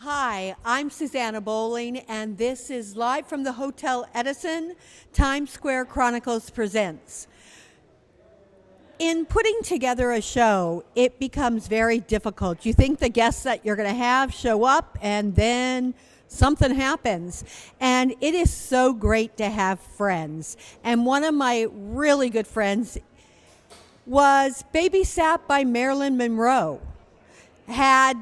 Hi, I'm Susanna Bowling, and this is live from the Hotel Edison. Times Square Chronicles presents. In putting together a show, it becomes very difficult. You think the guests that you're going to have show up, and then something happens. And it is so great to have friends. And one of my really good friends was babysat by Marilyn Monroe, had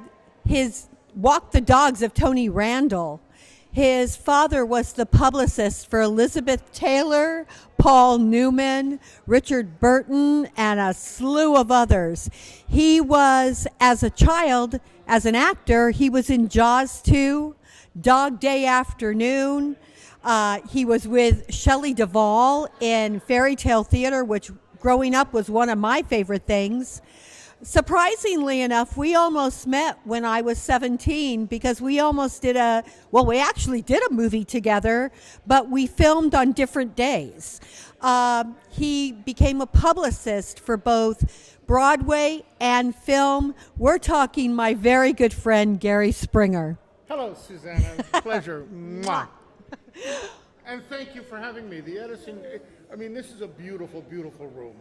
his walked the dogs of Tony Randall. His father was the publicist for Elizabeth Taylor, Paul Newman, Richard Burton, and a slew of others. He was, as a child, as an actor, he was in Jaws 2, Dog Day Afternoon. He was with Shelley Duvall in Fairy Tale Theater, which growing up was one of my favorite things. Surprisingly enough, we almost met when I was 17 because we almost did we actually did a movie together, but we filmed on different days. He became a publicist for both Broadway and film. We're talking my very good friend, Gary Springer. Hello, Susanna. Pleasure. Mwah. And thank you for having me. The Edison, this is a beautiful, beautiful room.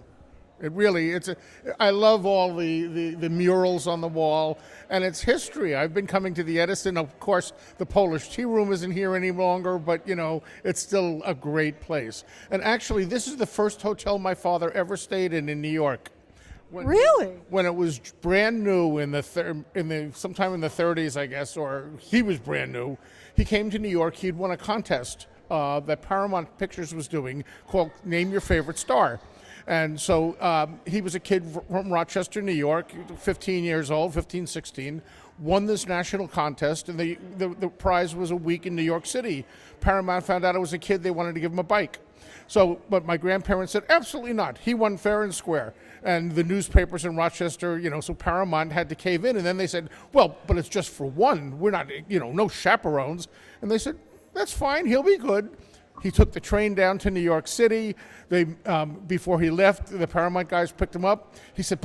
It really, I love all the murals on the wall, and it's history. I've been coming to the Edison. Of course, the Polish Tea Room isn't here any longer, but, it's still a great place. And actually, this is the first hotel my father ever stayed in New York. Really? When it was brand new sometime in the 30s, I guess, or he was brand new, he came to New York. He'd won a contest that Paramount Pictures was doing called Name Your Favorite Star. And so he was a kid from Rochester, New York, 15, 16, won this national contest, and the prize was a week in New York City. Paramount found out I was a kid, they wanted to give him a bike. But my grandparents said, absolutely not. He won fair and square. And the newspapers in Rochester, so Paramount had to cave in. And then they said, well, but it's just for one. We're not, no chaperones. And they said, that's fine, he'll be good. He took the train down to New York City. Before he left, the Paramount guys picked him up. He said,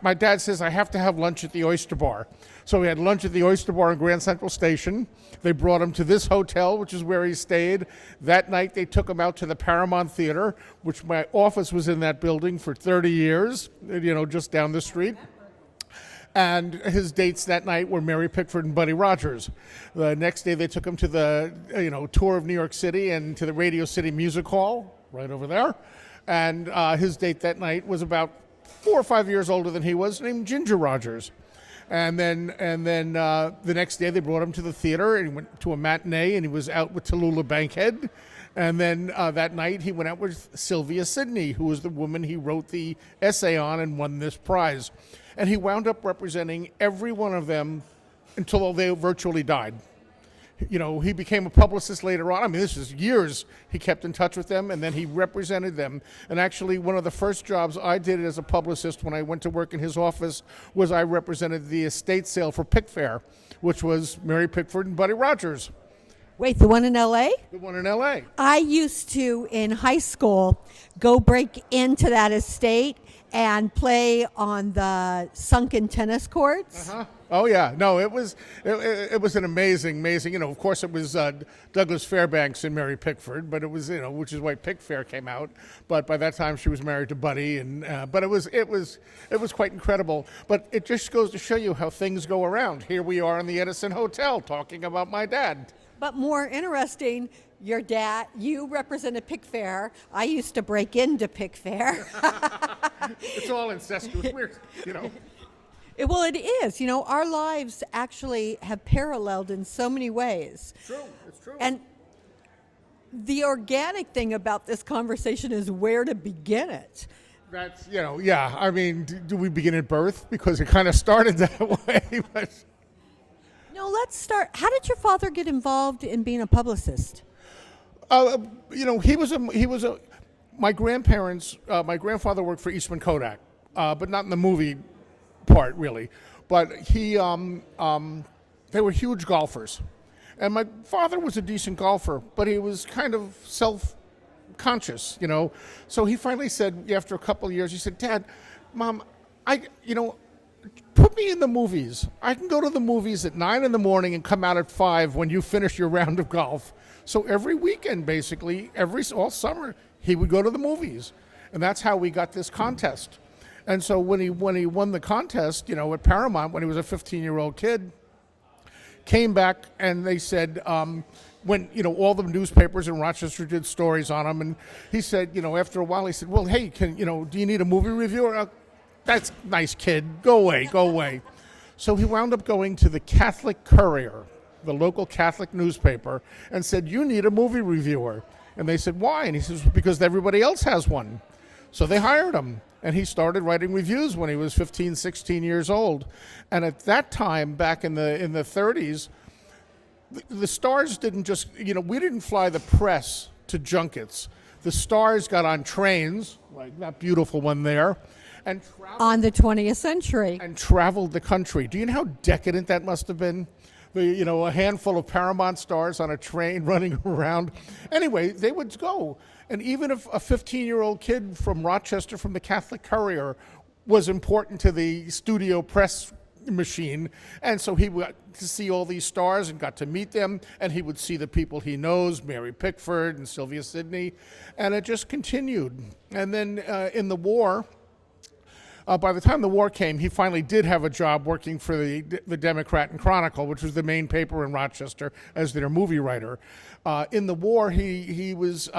my dad says I have to have lunch at the Oyster Bar. So we had lunch at the Oyster Bar in Grand Central Station. They brought him to this hotel, which is where he stayed. That night, they took him out to the Paramount Theater, which my office was in that building for 30 years, just down the street. And his dates that night were Mary Pickford and Buddy Rogers. The next day, they took him to the tour of New York City and to the Radio City Music Hall, right over there. And his date that night was about 4 or 5 years older than he was, named Ginger Rogers. And then the next day, they brought him to the theater, and he went to a matinee, and he was out with Tallulah Bankhead. And then that night, he went out with Sylvia Sidney, who was the woman he wrote the essay on and won this prize. And he wound up representing every one of them until they virtually died. He became a publicist later on. This is years he kept in touch with them, and then he represented them. And actually, one of the first jobs I did as a publicist when I went to work in his office was I represented the estate sale for Pickfair, which was Mary Pickford and Buddy Rogers. Wait, the one in L.A.? The one in L.A. I used to, in high school, go break into that estate and play on the sunken tennis courts. Uh-huh. Oh yeah, no, it was an amazing. Of course, it was Douglas Fairbanks and Mary Pickford, but it was which is why Pickfair came out. But by that time, she was married to Buddy, and but it was quite incredible. But it just goes to show you how things go around. Here we are in the Edison Hotel talking about my dad. But more interesting, your dad, you represented Pickfair. I used to break into Pickfair. It's all incestuous. Well, it is. Our lives actually have paralleled in so many ways. It's true. And the organic thing about this conversation is where to begin it. That's, yeah. Do we begin at birth? Because it kind of started that way. But No, let's start. How did your father get involved in being a publicist? My grandparents. My grandfather worked for Eastman Kodak, but not in the movie part really. But they were huge golfers, and my father was a decent golfer, but he was kind of self-conscious, So he finally said, after a couple of years, he said, "Dad, Mom, put me in the movies. I can go to the movies at 9 in the morning and come out at 5 when you finish your round of golf. So every weekend, basically, all summer, he would go to the movies. And that's how we got this contest. And so when he won the contest, at Paramount, when he was a 15-year-old kid, came back and they said, when, all the newspapers in Rochester did stories on him, and he said, after a while, he said, well, hey, do you need a movie reviewer? That's nice, kid. Go away. So he wound up going to the Catholic Courier, the local Catholic newspaper, and said, you need a movie reviewer. And they said, why? And he says, because everybody else has one. So they hired him, and he started writing reviews when he was 15, 16 years old. And at that time, back in the 30s, the stars didn't just, we didn't fly the press to junkets. The stars got on trains, like that beautiful one there, and on the 20th century. And traveled the country. Do you know how decadent that must have been? A handful of Paramount stars on a train running around. Anyway, they would go. And even if a 15-year-old kid from Rochester from the Catholic Courier was important to the studio press machine, and so he got to see all these stars and got to meet them, and he would see the people he knows, Mary Pickford and Sylvia Sidney, and it just continued. And then in the war, by the time the war came, he finally did have a job working for the Democrat and Chronicle, which was the main paper in Rochester, as their movie writer. In the war, he was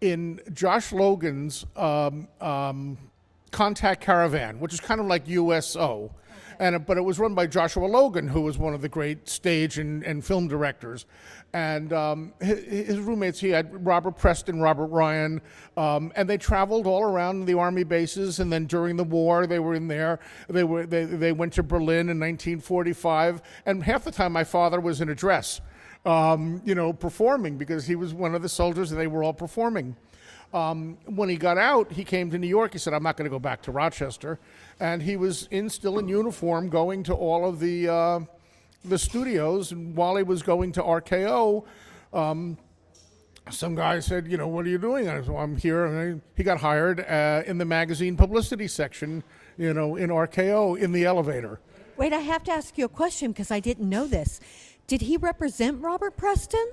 in Josh Logan's Contact Caravan, which is kind of like USO. But it was run by Joshua Logan, who was one of the great stage and film directors. And his roommates, he had Robert Preston, Robert Ryan, and they traveled all around the Army bases. And then during the war, they were in there. They went to Berlin in 1945. And half the time, my father was in a dress, performing, because he was one of the soldiers and they were all performing. When he got out, he came to New York. He said, I'm not going to go back to Rochester. And he was still in uniform, going to all of the studios. And while he was going to RKO, some guy said, what are you doing? I said, well, I'm here. And he got hired in the magazine publicity section, in RKO, in the elevator. Wait, I have to ask you a question because I didn't know this. Did he represent Robert Preston?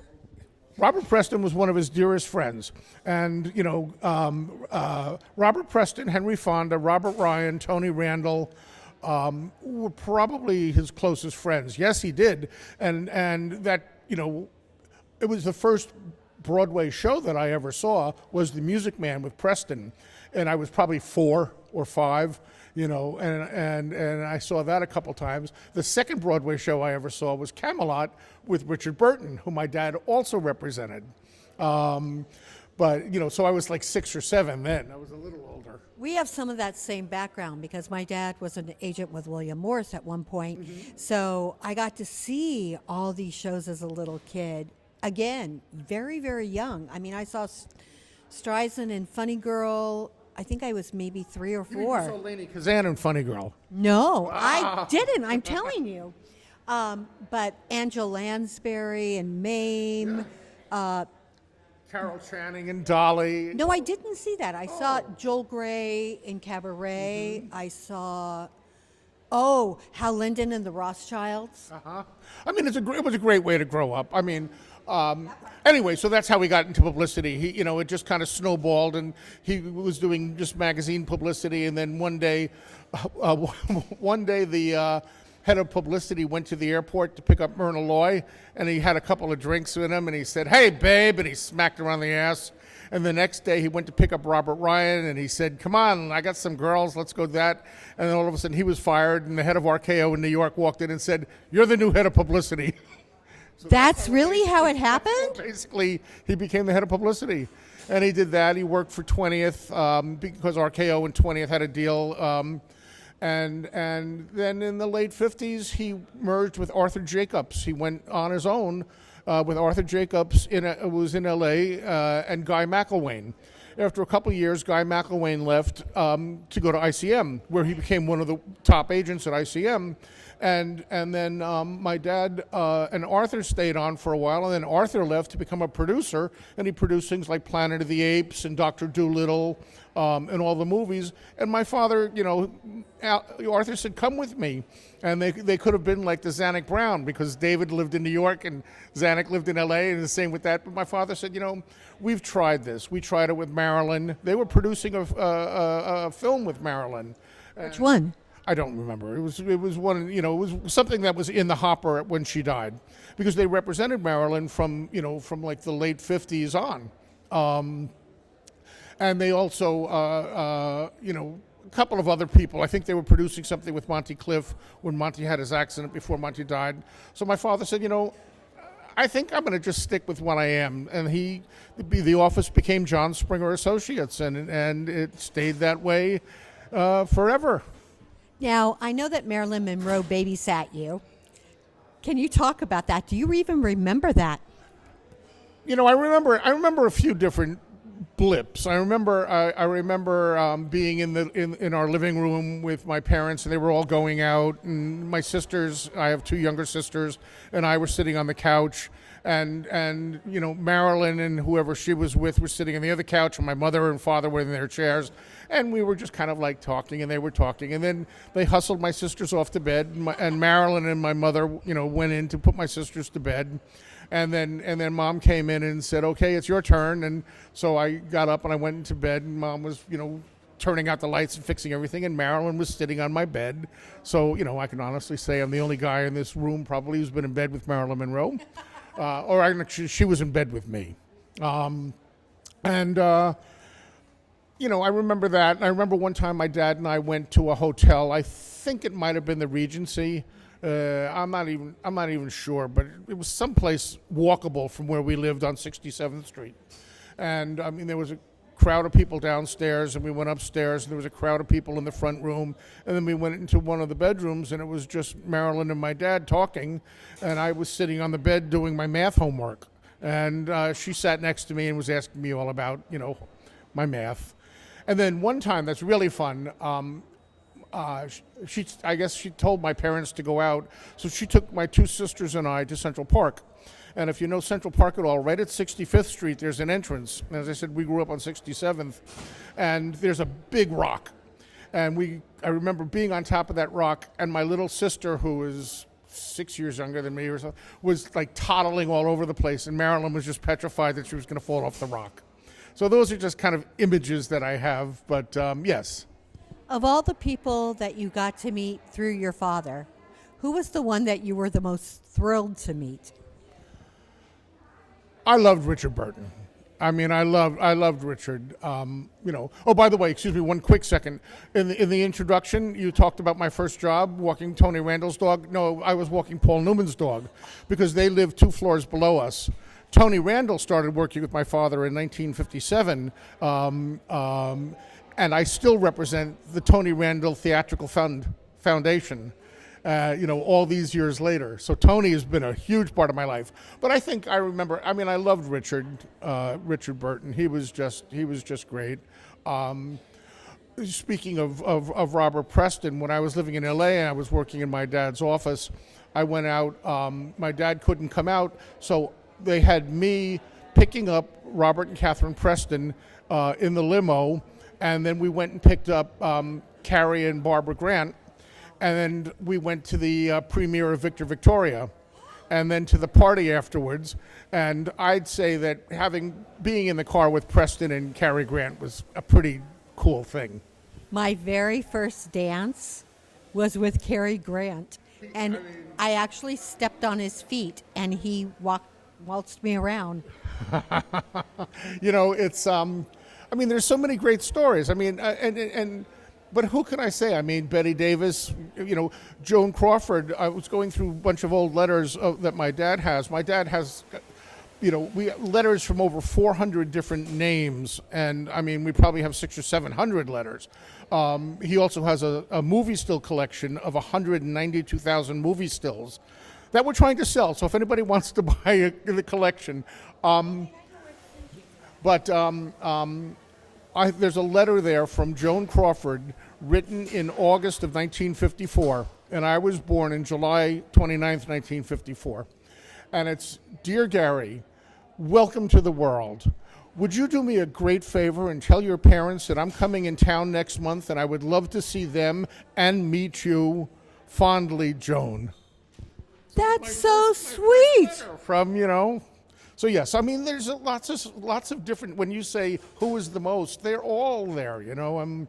Robert Preston was one of his dearest friends. And, Robert Preston, Henry Fonda, Robert Ryan, Tony Randall were probably his closest friends. Yes, he did. And that, it was the first Broadway show that I ever saw was The Music Man with Preston. And I was probably 4 or 5. And I saw that a couple times. The second Broadway show I ever saw was Camelot with Richard Burton, who my dad also represented. But, so I was like 6 or 7 then. I was a little older. We have some of that same background because my dad was an agent with William Morris at one point. Mm-hmm. So I got to see all these shows as a little kid. Again, very, very young. I mean, I saw Streisand and Funny Girl. I think I was maybe 3 or 4. You saw Lainey Kazan in Funny Girl. No, I didn't. I'm telling you. But Angela Lansbury and Mame. Yeah. Carol Channing and Dolly. No, I didn't see that. I saw Joel Grey in Cabaret. Mm-hmm. I saw, Hal Linden and the Rothschilds. Uh-huh. I mean, it was a great way to grow up. I mean, anyway, so that's how we got into publicity. He, it just kind of snowballed, and he was doing just magazine publicity. And then one day the head of publicity went to the airport to pick up Myrna Loy, and he had a couple of drinks with him, and he said, "Hey, babe," and he smacked her on the ass. And the next day he went to pick up Robert Ryan, and he said, "Come on, I got some girls, let's go to that." And then all of a sudden he was fired, and the head of RKO in New York walked in and said, "You're the new head of publicity." So that's really how it happened? Basically, he became the head of publicity. And he did that. He worked for 20th because RKO and 20th had a deal. And then in the late 50s, he merged with Arthur Jacobs. He went on his own with Arthur Jacobs, who was in L.A., and Guy McElwain. After a couple of years, Guy McElwain left to go to ICM, where he became one of the top agents at ICM. And then my dad and Arthur stayed on for a while, and then Arthur left to become a producer, and he produced things like Planet of the Apes and Dr. Dolittle, in all the movies. And my father, Arthur said, "Come with me," and they could have been like the Zanuck Brown, because David lived in New York and Zanuck lived in L.A. and the same with that. But my father said, "We've tried this. We tried it with Marilyn. They were producing a film with Marilyn." Which one? I don't remember. It was one. It was something that was in the hopper when she died, because they represented Marilyn from like the late '50s on, and they also a couple of other people. I think they were producing something with Monty Cliff when Monty had his accident before Monty died. So my father said, I think I'm going to just stick with what I am, and the office became John Springer Associates, and it stayed that way forever. Now, I know that Marilyn Monroe babysat you. Can you talk about that? Do you even remember that? I remember a few different blips. I remember being in our living room with my parents, and they were all going out, and my sisters, I have 2 younger sisters, and I were sitting on the couch, and Marilyn and whoever she was with were sitting on the other couch, and my mother and father were in their chairs, and we were just kind of like talking, and they were talking, and then they hustled my sisters off to bed, and Marilyn and my mother went in to put my sisters to bed. And then Mom came in and said, "Okay, it's your turn." And so I got up and I went into bed, and Mom was, turning out the lights and fixing everything, and Marilyn was sitting on my bed. So, I can honestly say I'm the only guy in this room probably who's been in bed with Marilyn Monroe. She was in bed with me. I remember that. And I remember one time my dad and I went to a hotel. I think it might have been the Regency. I'm not even sure, but it was someplace walkable from where we lived on 67th Street. And there was a crowd of people downstairs, and we went upstairs, and there was a crowd of people in the front room, and then we went into one of the bedrooms, and it was just Marilyn and my dad talking, and I was sitting on the bed doing my math homework, and she sat next to me and was asking me all about my math. And then one time that's really fun. I guess she told my parents to go out, so she took my 2 sisters and I to Central Park. And if you know Central Park at all, right at 65th Street, there's an entrance. And as I said, we grew up on 67th, and there's a big rock. And I remember being on top of that rock, and my little sister, who is 6 years younger than me or so, was like toddling all over the place, and Marilyn was just petrified that she was going to fall off the rock. So those are just kind of images that I have, but yes. Of all the people that you got to meet through your father, who was the one that you were the most thrilled to meet? I loved Richard Burton. I loved Richard. Oh, by the way, excuse me, one quick second. In the introduction, you talked about my first job walking Tony Randall's dog. No, I was walking Paul Newman's dog, because they lived 2 floors below us. Tony Randall started working with my father in 1957, and I still represent the Tony Randall Theatrical Foundation, all these years later. So Tony has been a huge part of my life. But I think I loved Richard Burton. He was just great. Speaking of Robert Preston, when I was living in L.A. and I was working in my dad's office, I went out. My dad couldn't come out, so they had me picking up Robert and Catherine Preston in the limo, and then we went and picked up Cary and Barbara Grant, and then we went to the premiere of Victor Victoria, and then to the party afterwards. And I'd say that being in the car with Preston and Cary Grant was a pretty cool thing. My very first dance was with Cary Grant, and I actually stepped on his feet, and he waltzed me around. It's there's so many great stories. But who can I say? Betty Davis, Joan Crawford. I was going through a bunch of old letters that my dad has. My dad has, letters from over 400 different names, and we probably have 600 or 700 letters. He also has a movie still collection of 192,000 movie stills that we're trying to sell. So if anybody wants to buy the collection, there's a letter there from Joan Crawford written in August of 1954, and I was born in July 29th, 1954. And it's, "Dear Gary, welcome to the world. Would you do me a great favor and tell your parents that I'm coming in town next month and I would love to see them and meet you? Fondly, Joan. That's so sweet. From, you know. So yes, I mean, there's lots of different. When you say who is the most, they're all there. You know,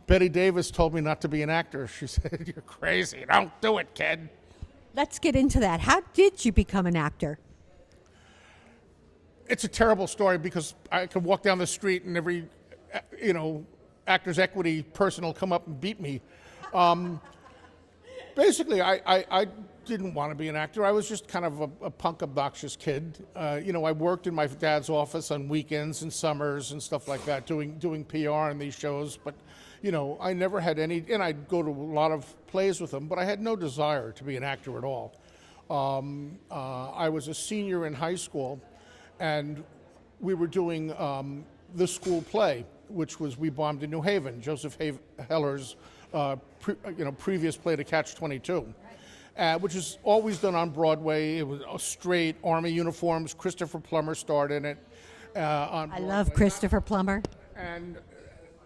Betty Davis told me not to be an actor. She said, "You're crazy. Don't do it, kid." Let's get into that. How did you become an actor? It's a terrible story because I could walk down the street and every, Actors Equity person will come up and beat me. Basically, I didn't want to be an actor. I was just kind of a punk, obnoxious kid. I worked in my dad's office on weekends and summers and stuff like that, doing PR in these shows. But, I never had any, and I'd go to a lot of plays with him, but I had no desire to be an actor at all. I was a senior in high school, and we were doing the school play, which was We Bombed in New Haven, Joseph Heller's previous play to Catch-22, which is always done on Broadway. It was straight Army uniforms. Christopher Plummer starred in it. On I love Christopher Plummer. And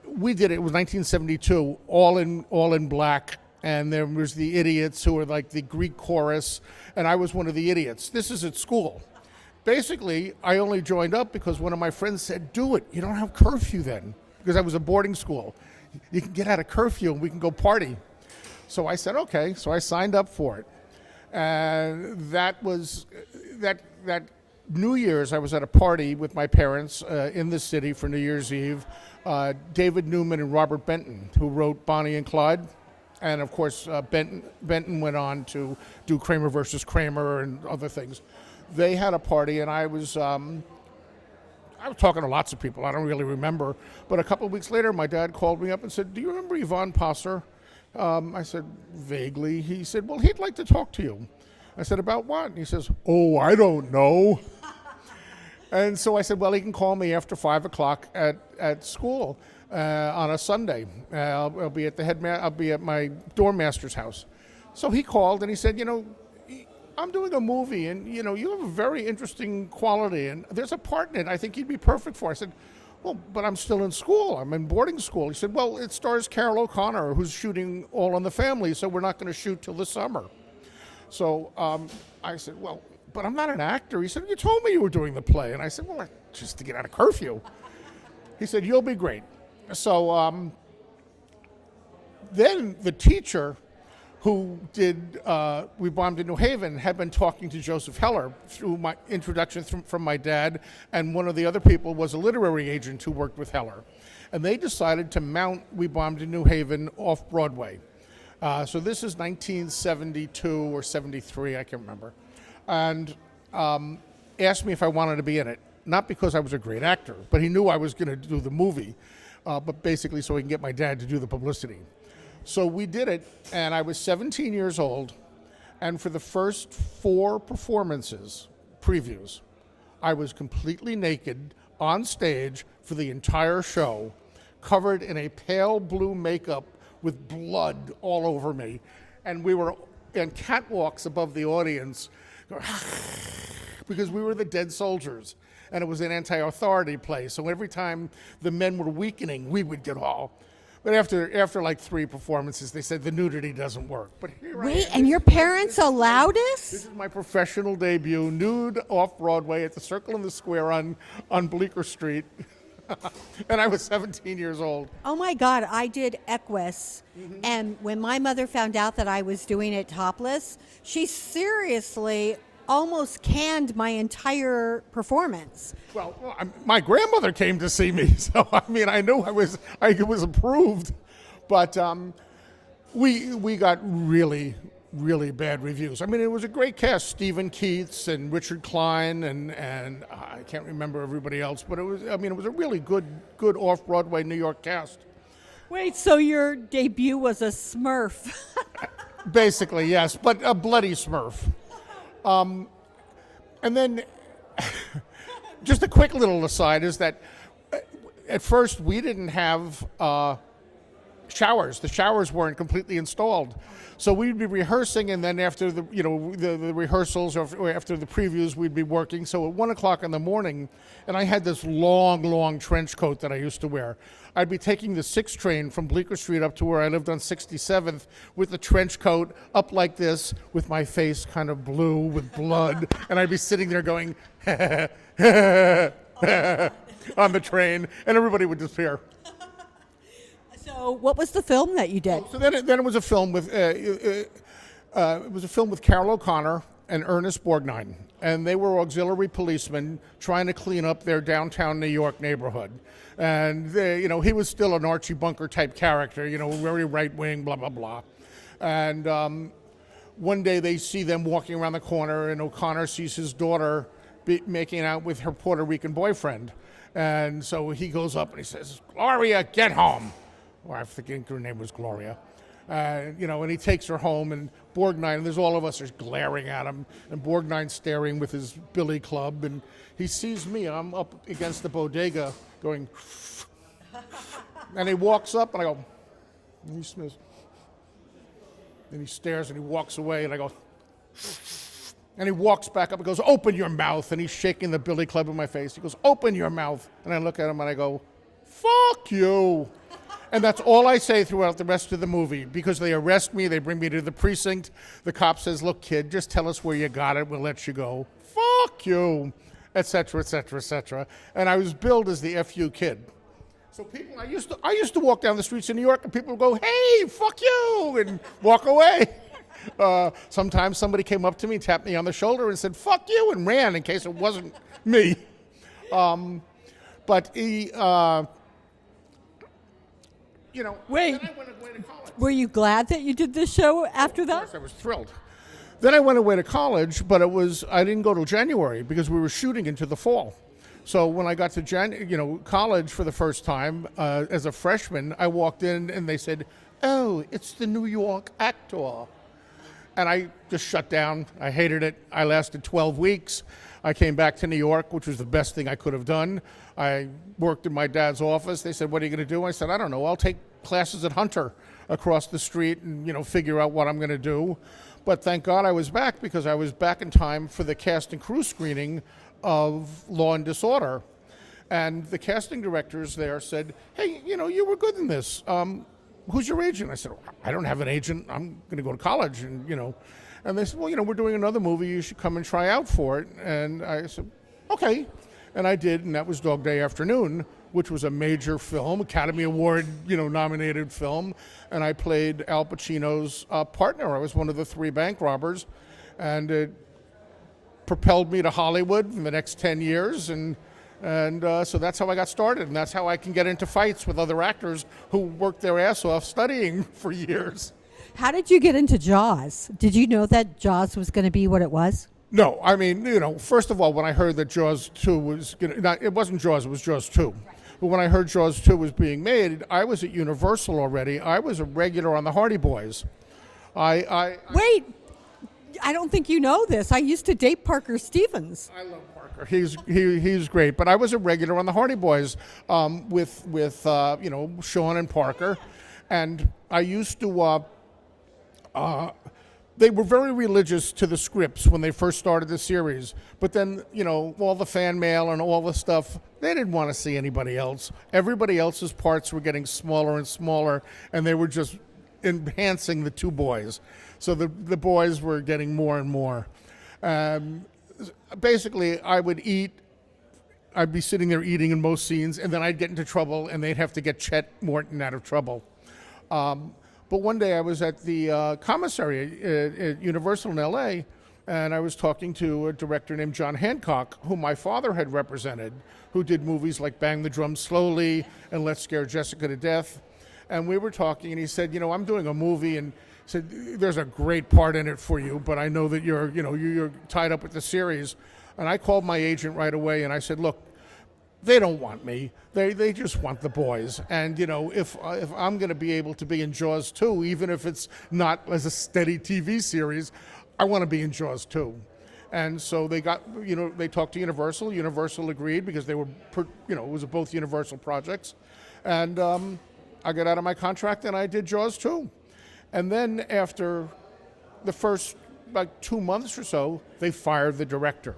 we did it. It was 1972, all in black. And there was the idiots who were like the Greek chorus, and I was one of the idiots. This is at school. Basically, I only joined up because one of my friends said, "Do it. You don't have curfew then," because I was a boarding school. You can get out of curfew and we can go party. So I said, okay. So I signed up for it. And that was that New Year's. I was at a party with my parents in the city for New Year's Eve. David Newman and Robert Benton, who wrote Bonnie and Clyde. And of course, Benton went on to do Kramer versus Kramer and other things. They had a party, and I was talking to lots of people. I don't really remember. But a couple of weeks later, my dad called me up and said, "Do you remember Yvonne Passer?" I said, vaguely. He said, "Well, he'd like to talk to you." I said, "About what?" And he says, "Oh, I don't know." And so I said, "Well, he can call me after 5 o'clock at school on a Sunday. I'll be at I'll be at my dorm master's house." So he called and he said, "I'm doing a movie, and you have a very interesting quality, and there's a part in it I think you'd be perfect for." I said, "Well, but I'm still in school. I'm in boarding school." He said, "Well, it stars Carol O'Connor, who's shooting All in the Family, so we're not going to shoot till the summer." So I said, "Well, but I'm not an actor." He said, "You told me you were doing the play." And I said, "Well, just to get out of curfew." He said, "You'll be great." So then the teacher who did We Bombed in New Haven had been talking to Joseph Heller through my introduction from my dad, and one of the other people was a literary agent who worked with Heller. And they decided to mount We Bombed in New Haven off Broadway. So this is 1972 or 73, I can't remember. And asked me if I wanted to be in it. Not because I was a great actor, but he knew I was going to do the movie, but basically so he can get my dad to do the publicity. So we did it, and I was 17 years old, and for the first 4 performances, previews, I was completely naked on stage for the entire show, covered in a pale blue makeup with blood all over me, and we were in catwalks above the audience because we were the dead soldiers, and it was an anti-authority play, so every time the men were weakening, we would get all... But after like 3 performances, they said the nudity doesn't work. But here Wait, and your parents allowed This us? is my professional debut, nude off Broadway at the Circle in the Square on Bleecker Street, and I was 17 years old. Oh my God, I did Equus, and when my mother found out that I was doing it topless, she seriously almost canned my entire performance. Well, my grandmother came to see me, so I mean, I knew it was approved, but we got really, really bad reviews. I mean, it was a great cast: Stephen Keats and Richard Klein, and I can't remember everybody else, but it was a really good off-Broadway New York cast. Wait, so your debut was a Smurf? Basically, yes, but a bloody Smurf. And then, just a quick little aside is that at first we didn't have showers. The showers weren't completely installed. So we'd be rehearsing, and then after the rehearsals or after the previews, we'd be working. So at 1 o'clock in the morning, and I had this long trench coat that I used to wear. I'd be taking the 6 train from Bleecker Street up to where I lived on 67th with the trench coat up like this, with my face kind of blue with blood, and I'd be sitting there going, on the train, and everybody would disappear. So, what was the film that you did? So then it was a film with Carol O'Connor and Ernest Borgnine, and they were auxiliary policemen trying to clean up their downtown New York neighborhood. And he was still an Archie Bunker type character, very right wing, blah blah blah. And one day they see them walking around the corner, and O'Connor sees his daughter making out with her Puerto Rican boyfriend, and so he goes up and he says, "Gloria, get home." Or I think her name was Gloria. And he takes her home, and Borgnine, and there's all of us are glaring at him, and Borgnine's staring with his billy club, and he sees me, and I'm up against the bodega going, and he walks up, and I go, and he smells, and he stares, and he walks away, and I go, and he walks back up and goes, "Open your mouth," and he's shaking the billy club in my face. He goes, "Open your mouth," and I look at him, and I go, "Fuck you." And that's all I say throughout the rest of the movie, because they arrest me, they bring me to the precinct. The cop says, "Look, kid, just tell us where you got it, we'll let you go." Fuck you, etc., etc., etc. And I was billed as the FU kid. So people, I used to walk down the streets of New York, and people would go, "Hey, fuck you," and walk away. Sometimes somebody came up to me, tapped me on the shoulder, and said, "Fuck you," and ran in case it wasn't me. But he... Wait. Then I went away to college. Were you glad that you did this show after that? Of course, I was thrilled. Then I went away to college, but I didn't go till January because we were shooting into the fall. So when I got to college for the first time as a freshman, I walked in and they said, "Oh, it's the New York actor." And I just shut down. I hated it. I lasted 12 weeks. I came back to New York, which was the best thing I could have done. I worked in my dad's office. They said, "What are you going to do?" I said, "I don't know. I'll take classes at Hunter across the street and, figure out what I'm going to do." But thank God I was back, because I was back in time for the cast and crew screening of Law and Disorder. And the casting directors there said, "Hey, you were good in this. Who's your agent?" I said, "I don't have an agent. I'm going to go to college." And they said, "Well, we're doing another movie. You should come and try out for it." And I said, "Okay." And I did, and that was Dog Day Afternoon, which was a major film, Academy Award, nominated film. And I played Al Pacino's partner. I was one of the 3 bank robbers. And it propelled me to Hollywood in the next 10 years. And so that's how I got started. And that's how I can get into fights with other actors who worked their ass off studying for years. How did you get into Jaws? Did you know that Jaws was going to be what it was? No, I mean, first of all, when I heard that Jaws 2 was it wasn't Jaws, it was Jaws 2. But when I heard Jaws 2 was being made, I was at Universal already. I was a regular on the Hardy Boys. Wait, I don't think you know this. I used to date Parker Stevens. I love Parker. He's great. But I was a regular on the Hardy Boys with Sean and Parker. And I used to... they were very religious to the scripts when they first started the series. But then, all the fan mail and all the stuff, they didn't want to see anybody else. Everybody else's parts were getting smaller and smaller, and they were just enhancing the 2 boys. So the boys were getting more and more. Basically, I'd be sitting there eating in most scenes, and then I'd get into trouble, and they'd have to get Chet Morton out of trouble. But one day I was at the commissary at Universal in L.A., and I was talking to a director named John Hancock, whom my father had represented, who did movies like Bang the Drum Slowly and Let's Scare Jessica to Death. And we were talking, and he said, "I'm doing a movie," and said, "There's a great part in it for you, but I know that you're tied up with the series." And I called my agent right away, and I said, "Look, they don't want me. They just want the boys. And, if I'm going to be able to be in Jaws 2, even if it's not as a steady TV series, I want to be in Jaws 2. And so they talked to Universal. Universal agreed because they were, it was both Universal projects. And I got out of my contract and I did Jaws 2. And then after the first like 2 months or so, they fired the director.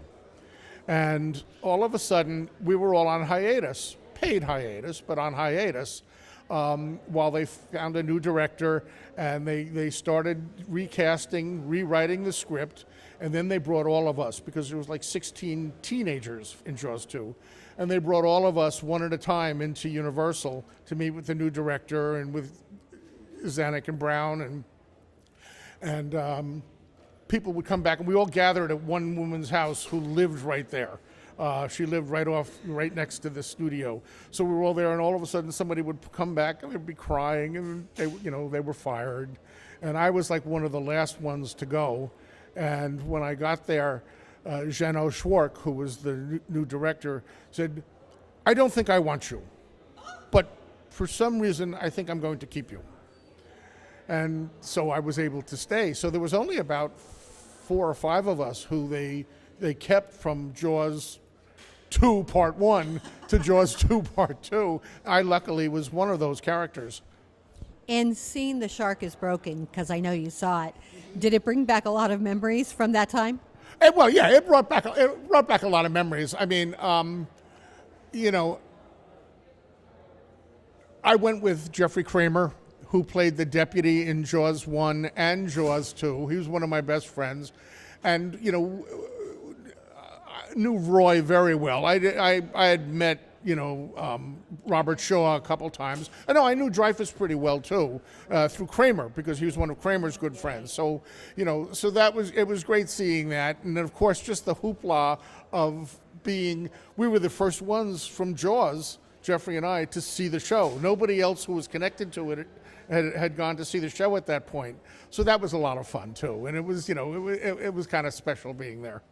And all of a sudden, we were all on hiatus, paid hiatus, but on hiatus, while they found a new director and they started recasting, rewriting the script, and then they brought all of us, because there was like 16 teenagers in Jaws 2, and they brought all of us one at a time into Universal to meet with the new director and with Zanuck and Brown, and people would come back, and we all gathered at one woman's house who lived right there. She lived right next to the studio. So we were all there, and all of a sudden somebody would come back and they'd be crying, and they were fired. And I was like one of the last ones to go. And when I got there, Jano Schwark, who was the new director, said, "I don't think I want you, but for some reason I think I'm going to keep you." And so I was able to stay. So there was only about 4 or 5 of us who they kept from Jaws 2 Part 1 to Jaws 2 Part 2. I luckily was one of those characters. And seeing The Shark is Broken, because I know you saw it, did it bring back a lot of memories from that time? Well, yeah, it brought back a lot of memories. I mean, I went with Jeffrey Kramer, who played the deputy in Jaws 1 and Jaws 2. He was one of my best friends. And, I knew Roy very well. I had met, Robert Shaw a couple times. I knew Dreyfuss pretty well, too, through Kramer, because he was one of Kramer's good friends. So, so it was great seeing that. And then, of course, just the hoopla of we were the first ones from Jaws, Jeffrey and I, to see the show. Nobody else who was connected to it had gone to see the show at that point. So that was a lot of fun, too. And it was, it was kind of special being there.